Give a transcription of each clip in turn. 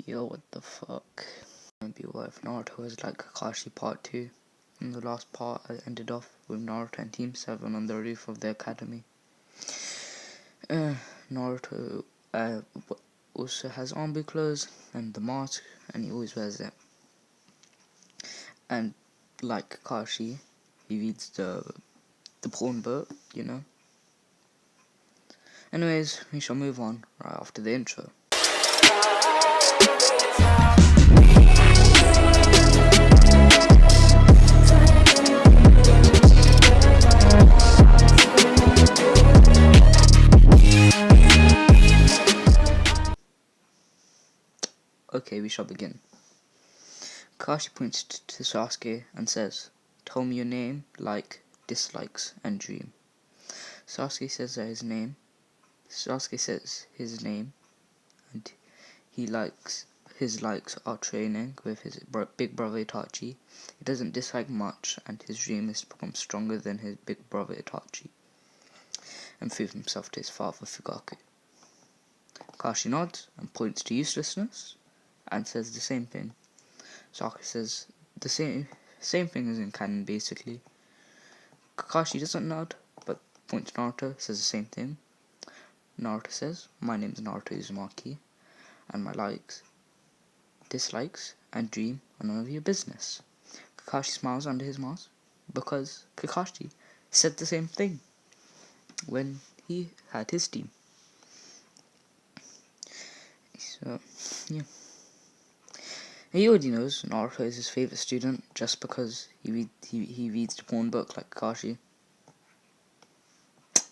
Yo, what the fuck? Maybe what if Naruto was like Kakashi Part 2? In the last part, I ended off with Naruto and Team 7 on the roof of the academy. Naruto also has army clothes and the mask, and he always wears it. And like Kakashi, he reads the porn book, you know. Anyways, we shall move on right after the intro. Okay, we shall begin. Kakashi points to Sasuke and says, "Tell me your name, like, dislikes, and dream." Sasuke says his name, and his likes are training with his big brother Itachi. He doesn't dislike much, and his dream is to become stronger than his big brother Itachi and prove himself to his father Fugaku. Kakashi nods and points to uselessness and says the same thing. Sasuke says the same thing as in canon, basically. Kakashi doesn't nod, but points to Naruto, says the same thing. Naruto says, "My name is Naruto Uzumaki, and my likes, dislikes, and dream are none of your business." Kakashi smiles under his mask, because Kakashi said the same thing when he had his team. So, yeah. He already knows Naruto is his favourite student just because he reads the porn book like Kakashi.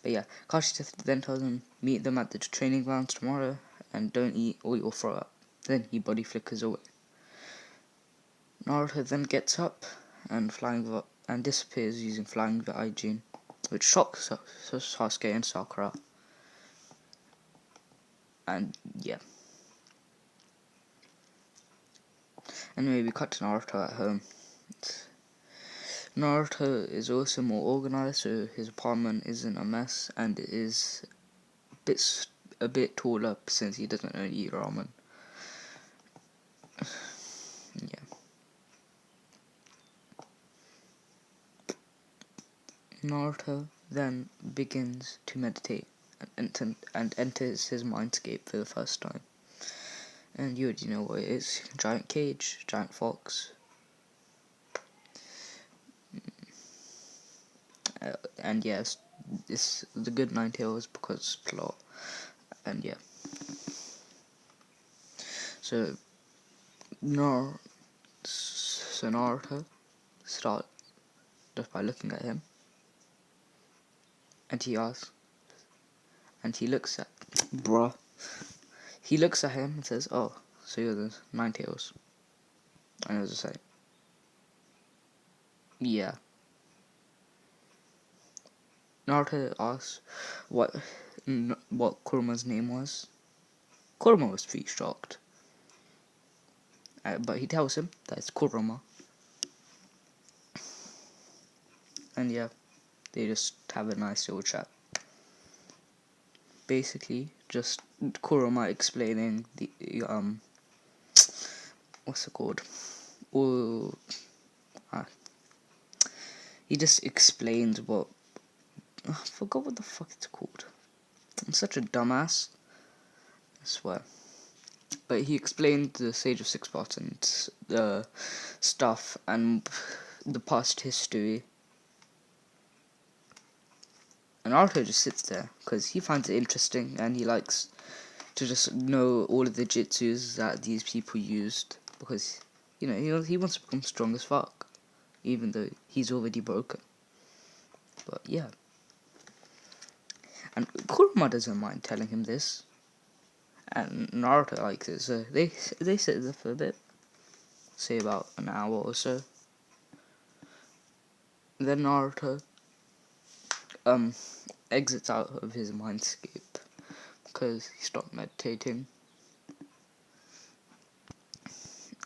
But yeah, Kakashi then tells him, "Meet them at the training grounds tomorrow and don't eat or you'll throw up." Then he body flickers away. Naruto then gets up and disappears using flying Vijin, which shocks Sasuke and Sakura. And yeah. Anyway, we cut to Naruto at home. Naruto is also more organized, so his apartment isn't a mess, and it is a bit taller since he doesn't only eat ramen. Yeah. Naruto then begins to meditate and enters his mindscape for the first time. And you already know what it is: giant cage, giant fox. And yes, it's the good Nine Tails because plot. And yeah. So Naruto starts just by looking at him, and he asks, and he looks at him and says, "Oh, so you're the Nine Tails?" And I was just like, "Yeah." Naruto asks what Kurama's name was. Kurama was pretty shocked, but he tells him that it's Kurama. And yeah, they just have a nice little chat. Basically, just Kurama explaining the what's it called? He just explains what I forgot what the fuck it's called. I'm such a dumbass, I swear. But he explained the Sage of Six Buttons, the stuff, and the past history. And Naruto just sits there because he finds it interesting and he likes to just know all of the jutsus that these people used, because you know he wants to become strong as fuck, even though he's already broken. But yeah, and Kurama doesn't mind telling him this, and Naruto likes it. So they sit there for a bit, say about an hour or so. Then Naruto exits out of his mindscape because he stopped meditating,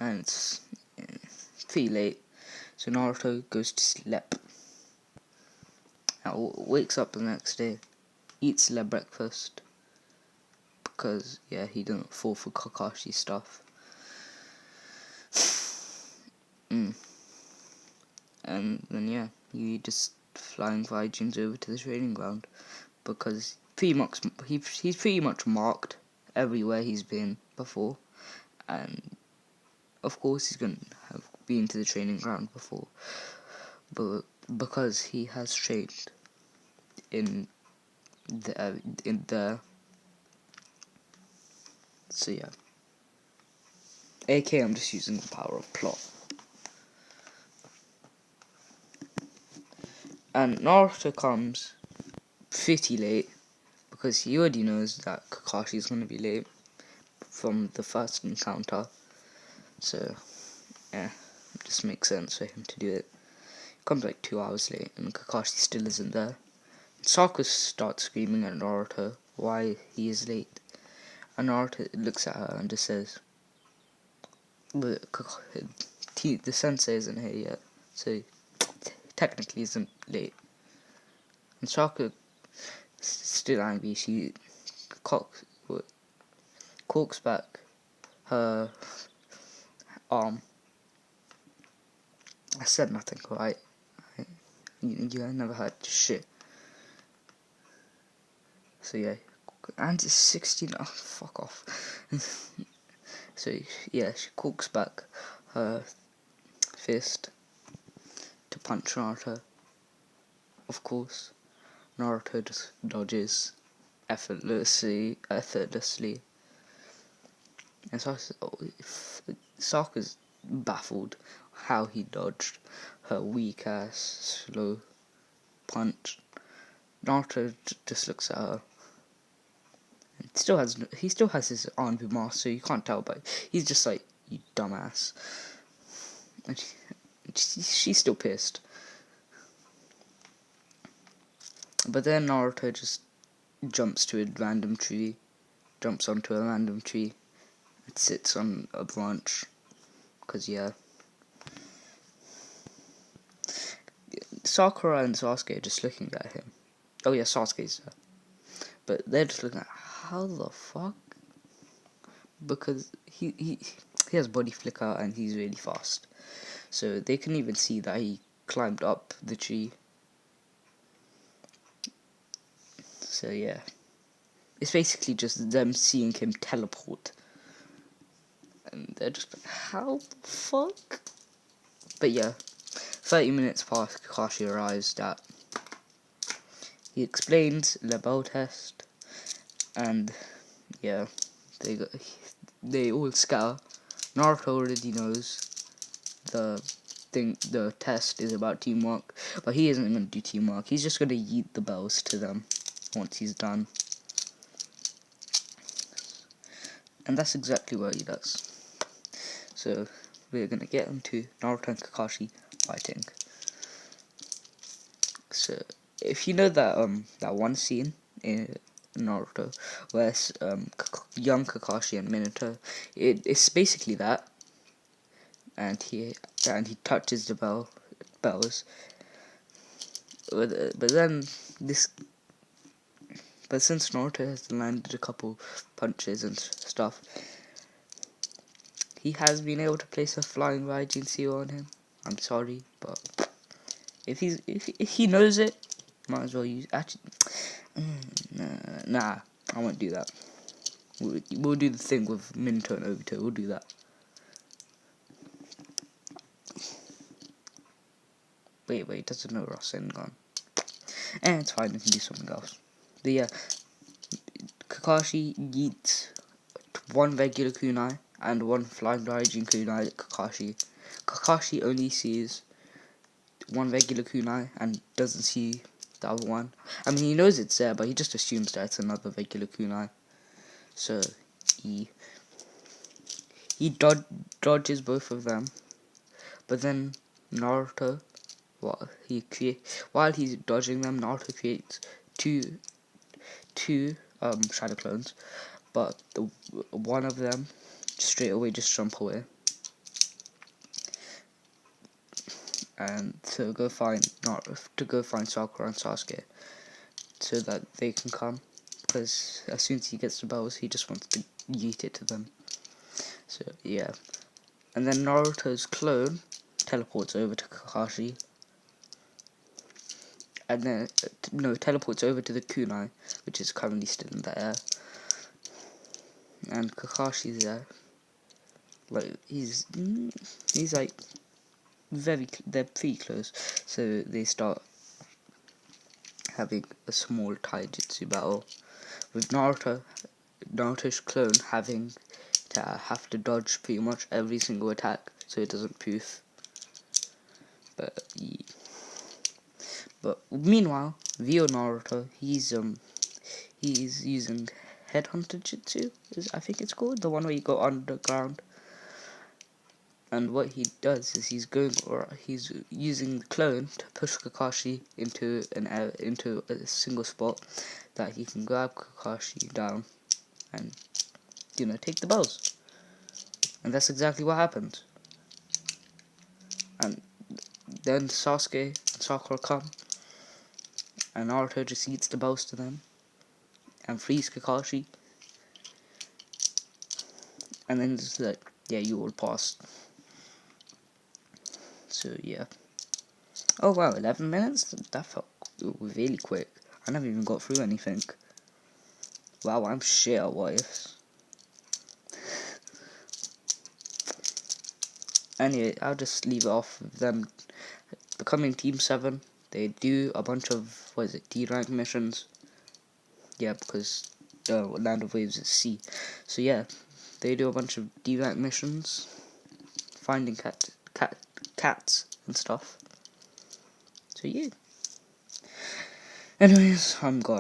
and it's pretty late, so Naruto goes to sleep. Now wakes up the next day, eats their breakfast because yeah, he didn't fall for Kakashi stuff. Mm. And then yeah, he just flying Vikings over to the training ground because he's pretty much marked everywhere he's been before, and of course he's gonna have been to the training ground before, but because he has trained in the so yeah. AK, I'm just using the power of plot. And Naruto comes pretty late because he already knows that Kakashi is going to be late from the first encounter. So, yeah, it just makes sense for him to do it. He comes like 2 hours late and Kakashi still isn't there. Sakura starts screaming at Naruto why he is late. And Naruto looks at her and just says, but the sensei isn't here yet, so technically isn't late. And Sakura, still angry, she corks back her arm. I said nothing, right? You never heard shit. So yeah, and it's 16. Oh, fuck off. So yeah, she corks back her fist to punch Naruto. Of course, Naruto just dodges effortlessly. And Sokka's baffled how he dodged her weak ass slow punch. Naruto just looks at her. He still has his arm mask, so you can't tell, but he's just like, you dumbass. And she's still pissed. But then Naruto just jumps onto a random tree, and sits on a branch. Cause yeah, Sakura and Sasuke are just looking at him. Oh yeah, Sasuke's there. But they're just looking at, how the fuck? Because he has body flicker and he's really fast. So they can even see that he climbed up the tree. So yeah. It's basically just them seeing him teleport. And they're just like, how the fuck? But yeah, 30 minutes past, Kakashi arrives at. He explains the bell test. And yeah, they all scatter. Naruto already knows the test is about teamwork, but he isn't going to do teamwork. He's just going to yeet the bells to them once he's done. And that's exactly what he does. So we're going to get into Naruto and Kakashi fighting. So if you know that one scene in Naruto where young Kakashi and Minato, it's basically that, and he touches the bells, but then this. But since Naruto has landed a couple punches and stuff, he has been able to place a flying Raijin seal on him. I'm sorry, but if he knows it, might as well use. Actually, nah, I won't do that. We'll do the thing with Minato and Obito. We'll do that. Wait, doesn't know Rasengan. And it's fine, we can do something else. But yeah, Kakashi yeets one regular kunai and one flying Raijin kunai at Kakashi. Kakashi only sees one regular kunai and doesn't see the other one. I mean, he knows it's there, but he just assumes that it's another regular kunai. So he dodges both of them, but then Naruto, while he's dodging them, Naruto creates two shadow clones, but one of them straight away just jump away. And to go find Sakura and Sasuke so that they can come, because as soon as he gets the bells, he just wants to yeet it to them. So yeah, and then Naruto's clone teleports over to Kakashi. And then, no, teleports over to the kunai, which is currently still in the air. And Kakashi's there. Like, he's like, they're pretty close. So they start having a small taijutsu battle. With Naruto's clone having to have to dodge pretty much every single attack so it doesn't poof. But meanwhile, Vio Naruto, he's using Headhunter Jutsu, I think it's called, the one where you go underground. And what he does is he's using the clone to push Kakashi into a single spot that he can grab Kakashi down and take the bows. And that's exactly what happens. And then Sasuke and Sakura come, and Naruto just eats the bows to them and frees Kakashi. And then it's like, yeah, you all passed. So yeah. Oh wow, 11 minutes? That felt really quick. I never even got through anything. Wow, I'm shit at what ifs. Anyway, I'll just leave it off with them becoming Team 7. They do a bunch of, D-rank missions. Yeah, because Land of Waves is C. So yeah, they do a bunch of D-rank missions. Finding cats and stuff. So yeah. Anyways, I'm gone.